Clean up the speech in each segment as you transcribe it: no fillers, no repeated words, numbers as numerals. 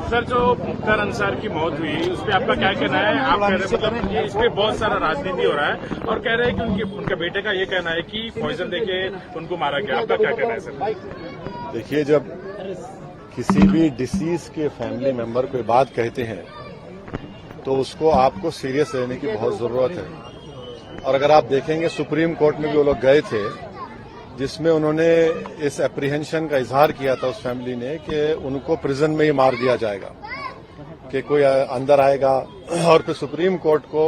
Sir, जो मुख्तार अंसार की मौत हुई उस पर आपका क्या कहना है? आप कह रहे हैं मतलब इस पे बहुत सारा राजनीति हो रहा है और कह रहे हैं कि उनके बेटे का ये कहना है कि पॉइजन देके उनको मारा गया। आपका क्या कहना है सर? देखिए, जब किसी भी डिसीज के फैमिली मेंबर कोई बात कहते हैं तो उसको आपको सीरियस लेने की बहुत जरूरत है। और अगर आप देखेंगे सुप्रीम कोर्ट में भी वो लोग गए थे जिसमें उन्होंने इस एप्रीहेंशन का इजहार किया था उस फैमिली ने कि उनको प्रिजन में ही मार दिया जाएगा, कि कोई अंदर आएगा। और फिर सुप्रीम कोर्ट को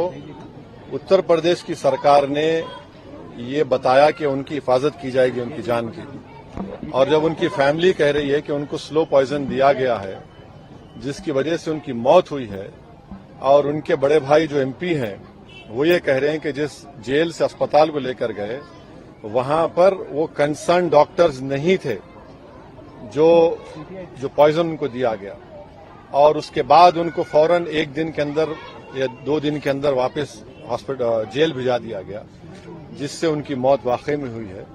उत्तर प्रदेश की सरकार ने ये बताया कि उनकी हिफाजत की जाएगी उनकी जान की। और जब उनकी फैमिली कह रही है कि उनको स्लो पॉइजन दिया गया है जिसकी वजह से उनकी मौत हुई है, और उनके बड़े भाई जो एमपी हैं वो ये कह रहे हैं कि जिस जेल से अस्पताल को लेकर गए वहां पर वो कंसर्न डॉक्टर्स नहीं थे जो पॉइजन उनको दिया गया, और उसके बाद उनको फौरन एक दिन के अंदर या 2 दिन के अंदर वापस हॉस्पिटल जेल भिजा दिया गया, जिससे उनकी मौत वाकई में हुई है।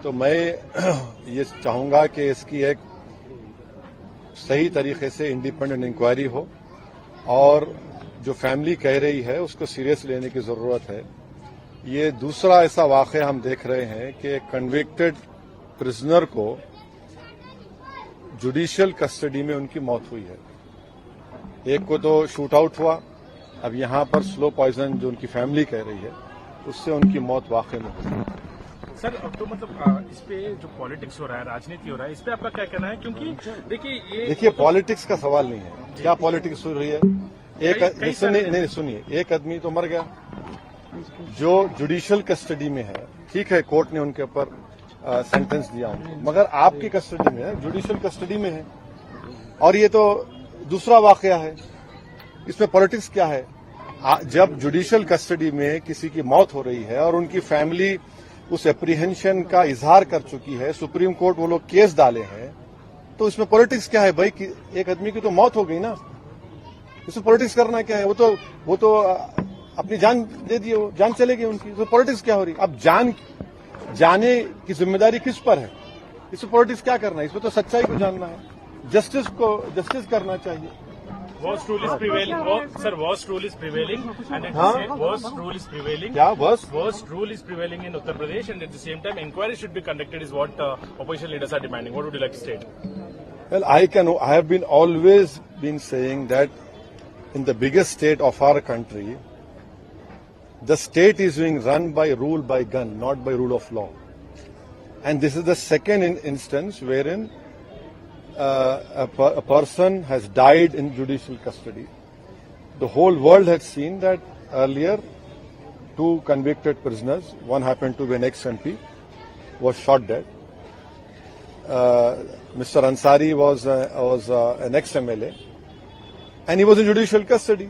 तो मैं ये चाहूंगा कि इसकी एक सही तरीके से इंडिपेंडेंट इंक्वायरी हो और जो फैमिली कह रही है उसको सीरियस लेने की जरूरत है। ये दूसरा ऐसा वाकया हम देख रहे हैं कि एक कन्विक्टेड प्रिजनर को जुडिशियल कस्टडी में उनकी मौत हुई है। एक को तो शूट आउट हुआ, अब यहां पर स्लो पॉइजन जो उनकी फैमिली कह रही है उससे उनकी मौत वाकई में हुई। सर, अब तो मतलब इस पे जो पॉलिटिक्स हो रहा है, राजनीति हो रहा है, इस पे आपका क्या कहना है? क्योंकि देखिए पॉलिटिक्स का सवाल नहीं है। क्या पॉलिटिक्स हो रही है? सुनिए, एक आदमी तो मर गया जो जुडिशियल कस्टडी में है, ठीक है, कोर्ट ने उनके ऊपर सेंटेंस दिया, मगर आपकी कस्टडी में है, जुडिशियल कस्टडी में है, और ये तो दूसरा वाकया है। इसमें पॉलिटिक्स क्या है? जब जुडिशियल कस्टडी में किसी की मौत हो रही है और उनकी फैमिली उस एप्रीहेंशन का इजहार कर चुकी है, सुप्रीम कोर्ट वो लोग केस डाले हैं, तो इसमें पॉलिटिक्स क्या है भाई? एक आदमी की तो मौत हो गई ना, इसमें पॉलिटिक्स करना क्या है? वो तो अपनी जान दे दिए, वो जान चलेगी उनकी, तो पॉलिटिक्स क्या हो रही? अब जाने की जिम्मेदारी किस पर है? इसमें पॉलिटिक्स क्या करना है? इसमें तो सच्चाई को जानना है, जस्टिस करना चाहिए। Worst rule is prevailing. Sir, worst rule is prevailing, and at the same worst rule is prevailing. क्या worst rule is prevailing in Uttar Pradesh, and at the same time, inquiry should be conducted. Is what opposition leaders are demanding. What would you like to state? Well, I have been always been saying that in the biggest state of our country, the state is being run by rule by gun, not by rule of law. And this is the second instance wherein a person has died in judicial custody. The whole world had seen that earlier 2 convicted prisoners, one happened to be an ex-MP, was shot dead. Mr. Ansari was an ex-MLA, and he was in judicial custody.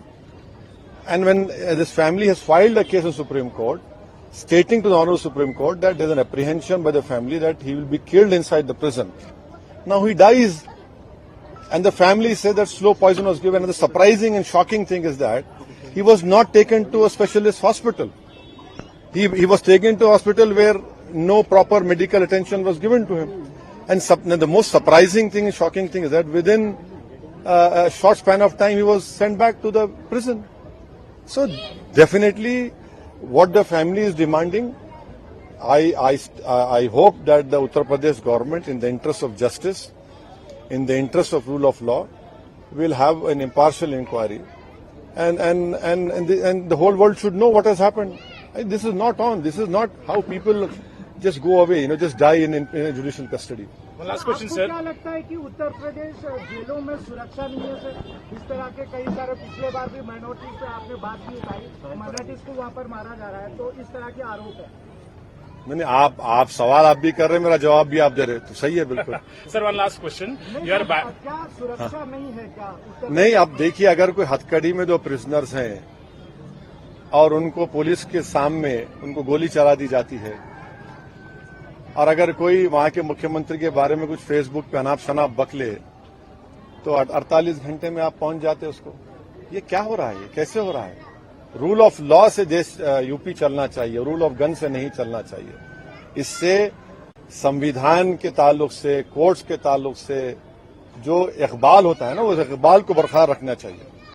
And when this family has filed a case in Supreme Court, stating to the Honorable Supreme Court that there is an apprehension by the family that he will be killed inside the prison. Now he dies, and the family say that slow poison was given. And the surprising and shocking thing is that he was not taken to a specialist hospital. He was taken to a hospital where no proper medical attention was given to him. And the most surprising thing and shocking thing is that within a short span of time he was sent back to the prison. So definitely what the family is demanding, I hope that the Uttar Pradesh government, in the interest of justice, in the interest of rule of law, will have an impartial inquiry, and the whole world should know what has happened. This is not on. This is not how people just go away, just die in judicial custody. One last question, sir. क्या लगता है कि उत्तर प्रदेश जेलों में सुरक्षा नहीं है sir? इस तरह के कई सारे पिछले बार भी माइनॉरिटीज पे आपने बात भी उठाई, माइनॉरिटीज को वहाँ पर मारा जा रहा है, तो इस तरह के आरोप है। मैंने आप सवाल आप भी कर रहे हैं, मेरा जवाब भी आप दे रहे, तो सही है बिल्कुल। Sir, one last question. क्या सुरक्षा नहीं है क्या? नहीं, अब देखिए, अगर कोई हथकड़ी में 2 प्रिजनर्स हैं और उनको पुलिस के सामने उनको गोली चला दी जाती है, और अगर कोई वहां के मुख्यमंत्री के बारे में कुछ फेसबुक पे अनाप शनाप बकले, तो 48 घंटे में आप पहुंच जाते उसको। ये क्या हो रहा है? ये कैसे हो रहा है? रूल ऑफ लॉ से देश यूपी चलना चाहिए, रूल ऑफ गन से नहीं चलना चाहिए। इससे संविधान के ताल्लुक से, कोर्ट्स के ताल्लुक से जो इकबाल होता है ना, उस इकबाल को बरकरार रखना चाहिए।